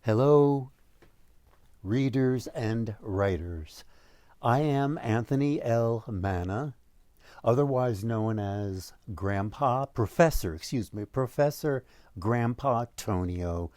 Hello, readers and writers. I am Anthony L. Manna, otherwise known as Professor Grandpa Tonio,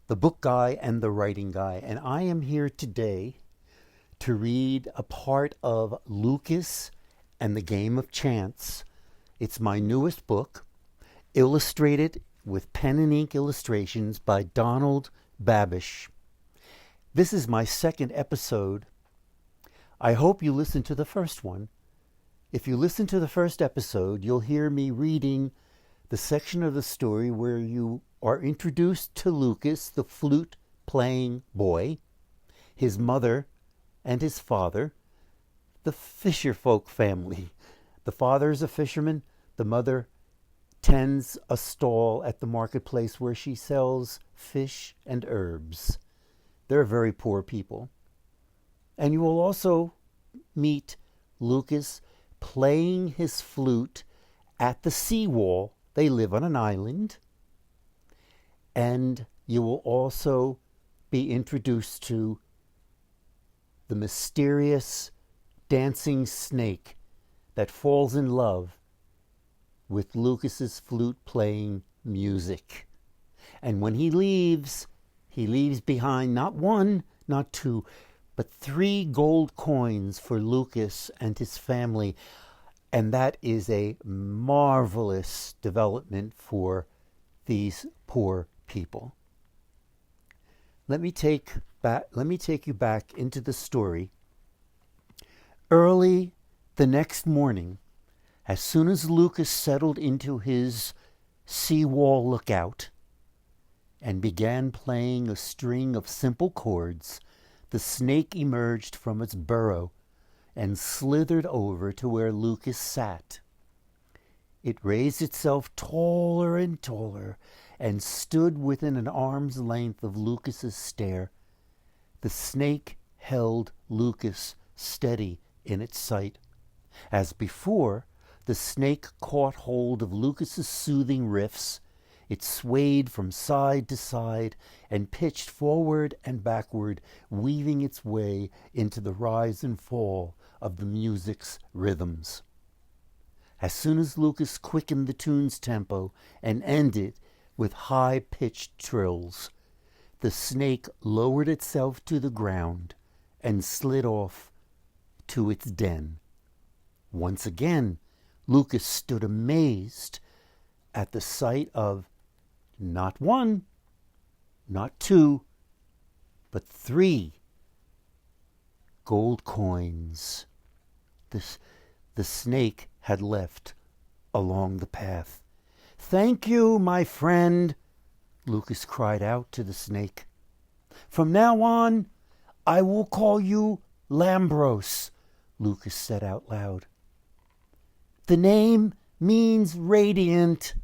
the book guy and the writing guy. And I am here today to read a part of Loukas and the Game of Chance. It's my newest book, illustrated with pen and ink illustrations by Donald Babish. This is my second episode. I hope you listened to the first one. If you listen to the first episode, you'll hear me reading the section of the story where you are introduced to Loukas, the flute-playing boy, his mother and his father, the fisher folk family. The father is a fisherman. The mother tends a stall at the marketplace where she sells fish and herbs. They're very poor people. And you will also meet Loukas playing his flute at the seawall. They live on an island. And you will also be introduced to the mysterious dancing snake that falls in love with Loukas' flute-playing music. And when he leaves behind not one, not two, but 3 gold coins for Loukas and his family. And that is a marvelous development for these poor people. Let me take you back into the story. Early the next morning, as soon as Loukas settled into his seawall lookout and began playing a string of simple chords, the snake emerged from its burrow and slithered over to where Loukas sat. It raised itself taller and taller and stood within an arm's length of Loukas' stare. The snake held Loukas steady in its sight. As before, the snake caught hold of Loukas' soothing riffs. It swayed from side to side and pitched forward and backward, weaving its way into the rise and fall of the music's rhythms. As soon as Loukas quickened the tune's tempo and ended with high-pitched trills, the snake lowered itself to the ground and slid off to its den. Once again, Loukas stood amazed at the sight of not 1, not 2, but 3 gold coins the snake had left along the path. "Thank you, my friend," Loukas cried out to the snake. "From now on, I will call you Lambros," Loukas said out loud. "The name means radiant,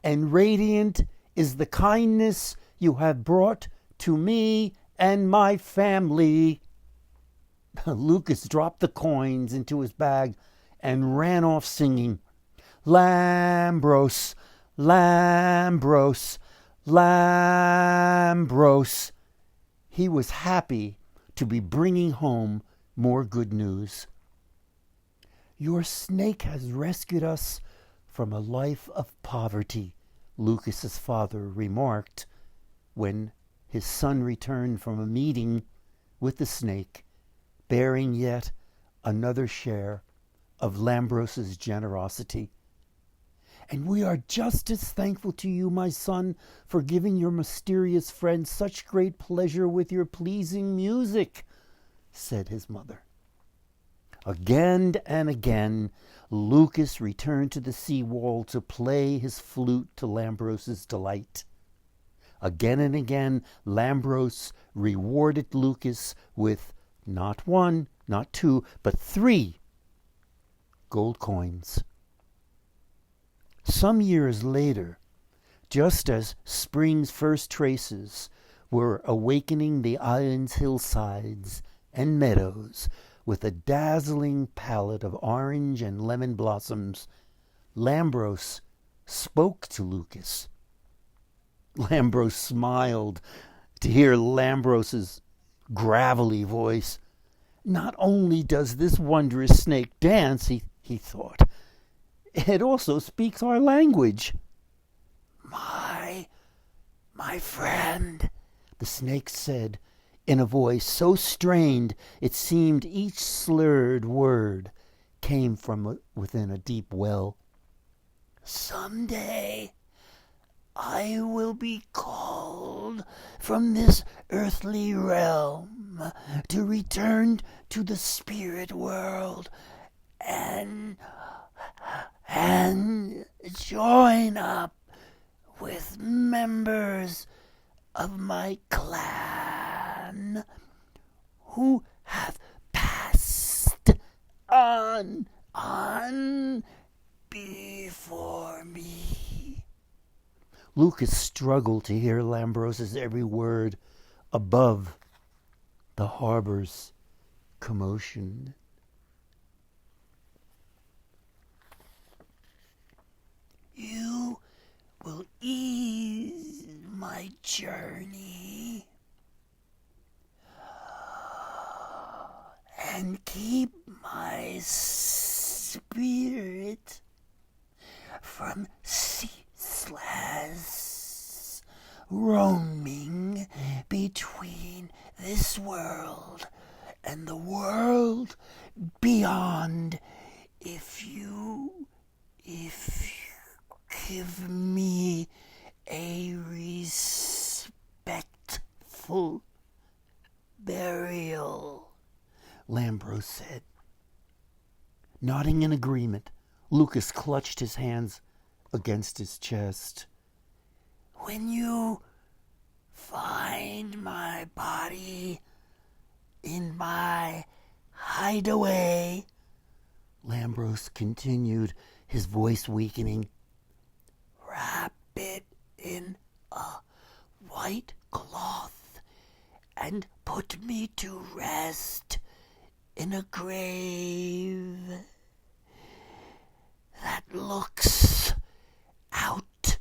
and radiant is the kindness you have brought to me and my family." Loukas dropped the coins into his bag and ran off singing, "Lambros, Lambros, Lambros." He was happy to be bringing home more good news. "Your snake has rescued us from a life of poverty," Loukas' father remarked when his son returned from a meeting with the snake, bearing yet another share of Lambros' generosity. "And we are just as thankful to you, my son, for giving your mysterious friend such great pleasure with your pleasing music," said his mother. Again and again, Loukas returned to the seawall to play his flute to Lambros' delight. Again and again, Lambros rewarded Loukas with not 1, not 2, but 3 gold coins. Some years later, just as spring's first traces were awakening the island's hillsides and meadows with a dazzling palette of orange and lemon blossoms, Lambros spoke to Loukas. Lambros smiled to hear Lambros's gravelly voice. Not only does this wondrous snake dance, he thought, it also speaks our language. My friend, the snake said, in a voice so strained it seemed each slurred word came from within a deep well. Someday I will be called from this earthly realm to return to the spirit world and join up with members of my clan who have passed on before me. Loukas struggled to hear Lambros's every word above the harbor's commotion. You will ease my journey and keep my spirit from ceaseless roaming between this world and the world beyond if you give me a respectful burial, Lambros said. Nodding in agreement, Loukas clutched his hands against his chest. When you find my body in my hideaway, Lambros continued, his voice weakening, wrap it in a white cloth and put me to rest in a grave that looks out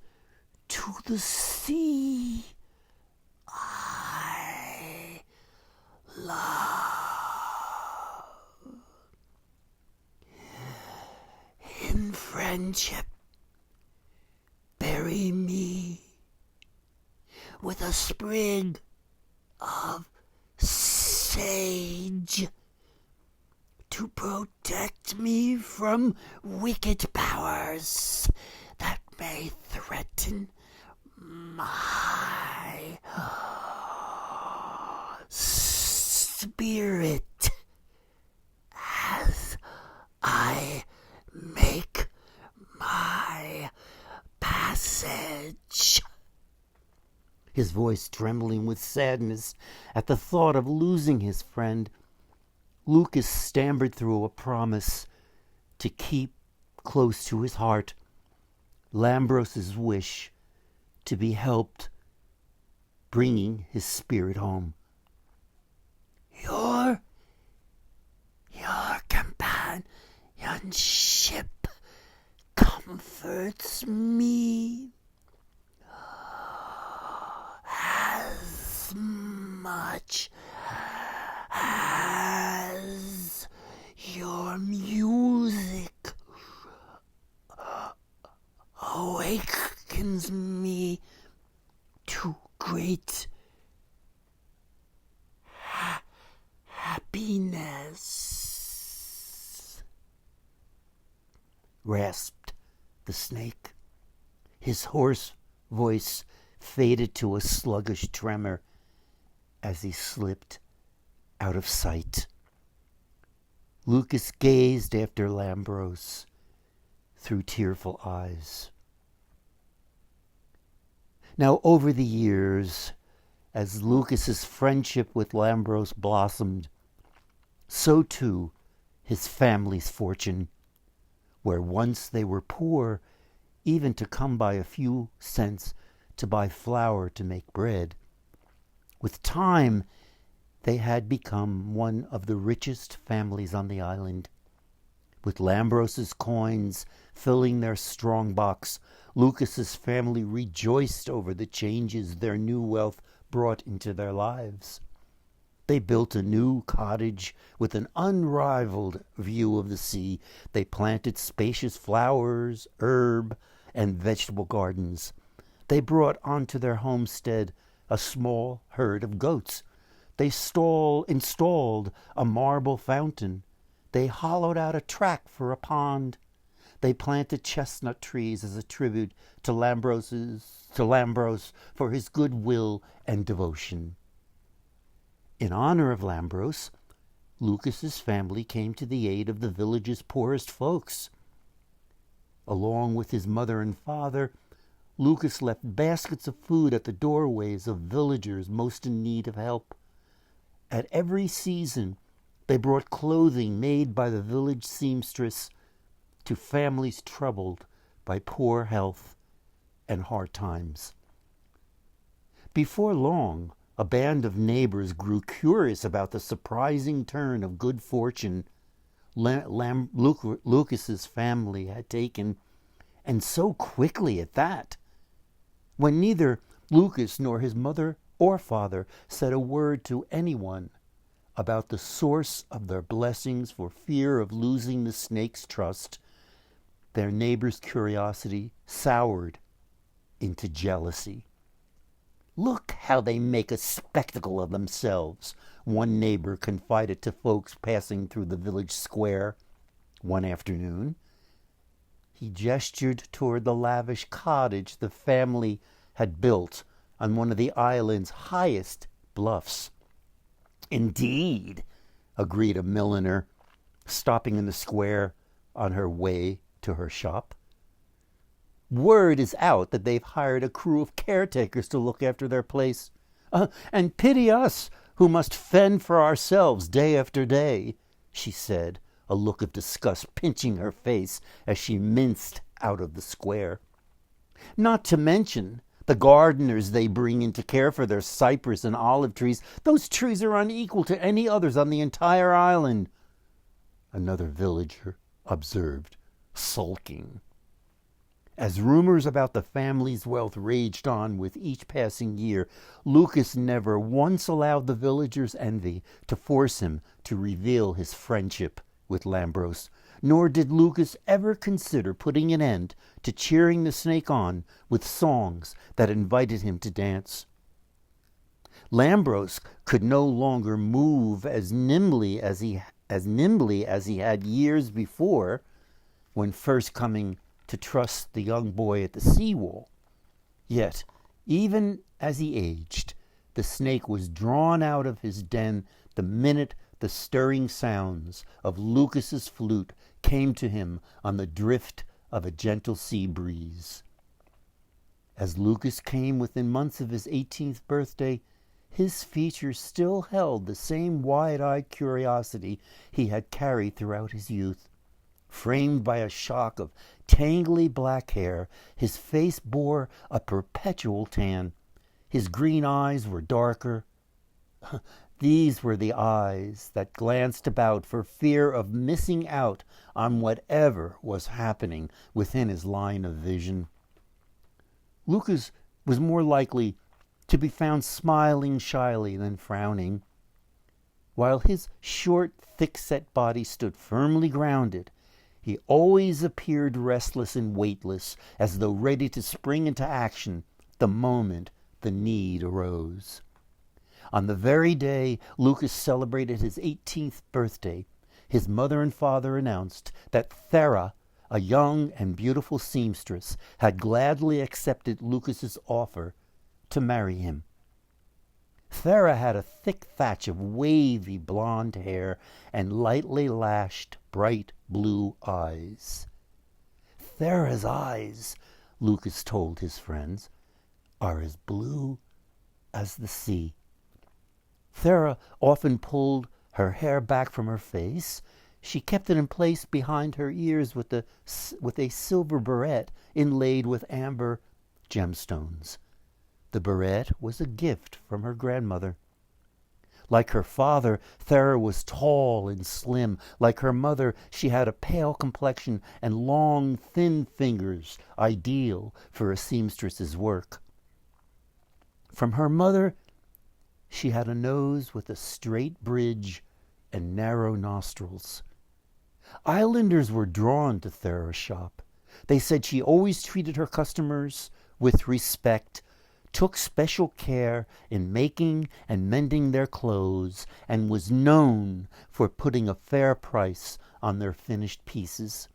to the sea I love. In friendship, bury me with a sprig of sage to protect me from wicked powers that may threaten my spirit as I make my passage. His voice trembling with sadness at the thought of losing his friend, Loukas stammered through a promise to keep close to his heart Lambros's wish to be helped bringing his spirit home. Your companionship comforts me as much as your music awakens me to great happiness, rasped the snake. His hoarse voice faded to a sluggish tremor as he slipped out of sight. Loukas gazed after Lambros through tearful eyes. Now, over the years, as Loukas' friendship with Lambros blossomed, so too his family's fortune, where once they were poor, even to come by a few cents to buy flour to make bread. With time, they had become one of the richest families on the island. With Lambros's coins filling their strong box, Loukas' family rejoiced over the changes their new wealth brought into their lives. They built a new cottage with an unrivaled view of the sea. They planted spacious flowers, herb, and vegetable gardens. They brought onto their homestead a small herd of goats. They installed a marble fountain. They hollowed out a track for a pond. They planted chestnut trees as a tribute to Lambros for his goodwill and devotion. In honor of Lambros, Loukas' family came to the aid of the village's poorest folks. Along with his mother and father, Loukas left baskets of food at the doorways of villagers most in need of help. At every season, they brought clothing made by the village seamstress to families troubled by poor health and hard times. Before long, a band of neighbors grew curious about the surprising turn of good fortune Loukas' family had taken, and so quickly at that. When neither Loukas nor his mother or father said a word to anyone about the source of their blessings for fear of losing the snake's trust, their neighbor's curiosity soured into jealousy. "Look how they make a spectacle of themselves," one neighbor confided to folks passing through the village square one afternoon. He gestured toward the lavish cottage the family had built on one of the island's highest bluffs. "Indeed," agreed a milliner, stopping in the square on her way to her shop. "Word is out that they've hired a crew of caretakers to look after their place. And pity us, who must fend for ourselves day after day," she said, a look of disgust pinching her face as she minced out of the square. "Not to mention the gardeners they bring in to care for their cypress and olive trees. Those trees are unequal to any others on the entire island," another villager observed, sulking. As rumors about the family's wealth raged on with each passing year, Loukas never once allowed the villagers' envy to force him to reveal his friendship with Lambros, nor did Loukas ever consider putting an end to cheering the snake on with songs that invited him to dance. Lambros could no longer move as nimbly as he had years before, when first coming to trust the young boy at the seawall. Yet, even as he aged, the snake was drawn out of his den the minute the stirring sounds of Loukas' flute came to him on the drift of a gentle sea breeze. As Loukas came within months of his 18th birthday, his features still held the same wide-eyed curiosity he had carried throughout his youth. Framed by a shock of tangly black hair, his face bore a perpetual tan. His green eyes were darker. These were the eyes that glanced about for fear of missing out on whatever was happening within his line of vision. Loukas was more likely to be found smiling shyly than frowning. While his short, thick-set body stood firmly grounded, he always appeared restless and weightless, as though ready to spring into action the moment the need arose. On the very day Loukas celebrated his 18th birthday, his mother and father announced that Thera, a young and beautiful seamstress, had gladly accepted Loukas' offer to marry him. Thera had a thick thatch of wavy blonde hair and lightly lashed bright blue eyes. "Thera's eyes," Loukas told his friends, "are as blue as the sea." Thera often pulled her hair back from her face. She kept it in place behind her ears with a silver barrette inlaid with amber gemstones. The barrette was a gift from her grandmother. Like her father, Thera was tall and slim. Like her mother, she had a pale complexion and long, thin fingers, ideal for a seamstress's work. From her mother, She had a nose with a straight bridge and narrow nostrils. Islanders were drawn to Thera's shop. They said she always treated her customers with respect, took special care in making and mending their clothes, and was known for putting a fair price on their finished pieces.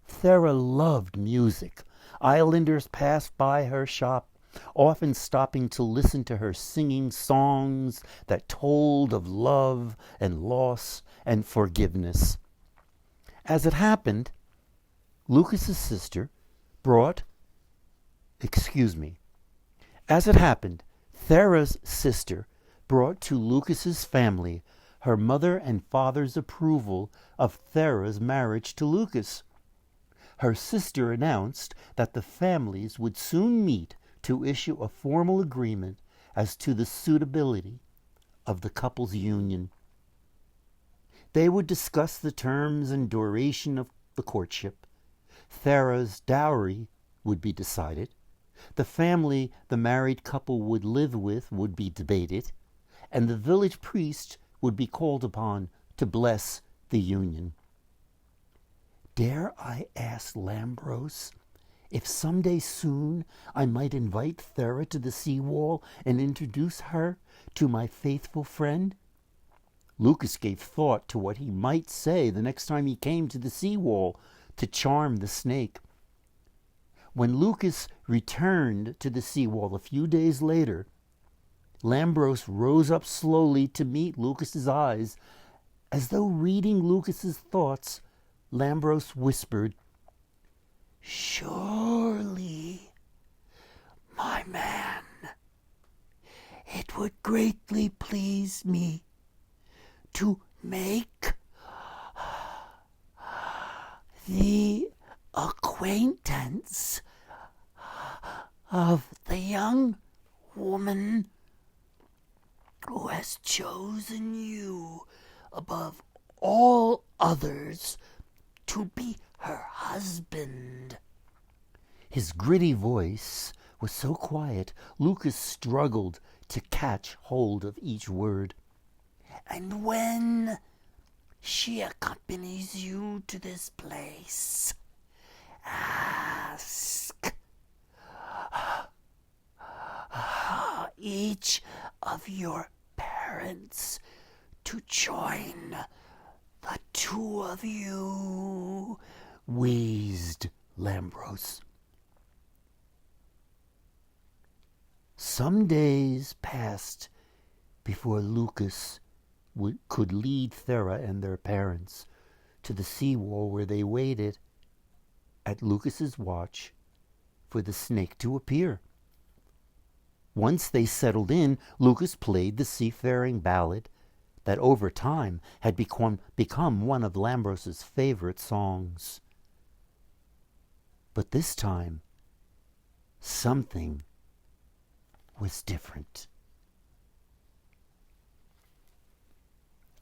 Thera loved music. Islanders passed by her shop, often stopping to listen to her singing songs that told of love and loss and forgiveness. As it happened, Loukas' sister brought, As it happened, Thera's sister brought to Loukas' family her mother and father's approval of Thera's marriage to Loukas. Her sister announced that the families would soon meet to issue a formal agreement as to the suitability of the couple's union. They would discuss the terms and duration of the courtship. Thera's dowry would be decided. The family the married couple would live with would be debated, and the village priest would be called upon to bless the union. Dare I ask Lambros if someday soon I might invite Thera to the seawall and introduce her to my faithful friend? Loukas gave thought to what he might say the next time he came to the seawall to charm the snake. When Loukas returned to the seawall a few days later, Lambros rose up slowly to meet Loukas' eyes. As though reading Loukas' thoughts, Lambros whispered, "Surely, my man, it would greatly please me to make the acquaintance of the young woman who has chosen you above all others to be her husband." His gritty voice was so quiet, Loukas struggled to catch hold of each word. "And when she accompanies you to this place, ask each of your parents to join the two of you," wheezed Lambros. Some days passed before Loukas could lead Thera and their parents to the seawall, where they waited at Loukas' watch for the snake to appear. Once they settled in, Loukas played the seafaring ballad that over time had become one of Lambros' favorite songs. But this time, something was different.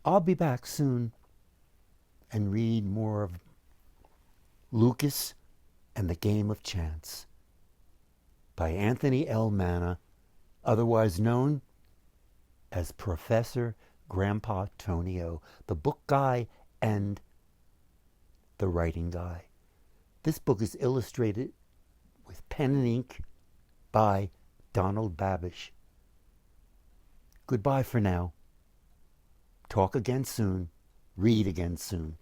I'll be back soon and read more of Loukas and the Game of Chance by Anthony L. Manna, otherwise known as Professor Grandpa Tonio, the book guy and the writing guy. This book is illustrated with pen and ink by Donald Babish. Goodbye for now. Talk again soon. Read again soon.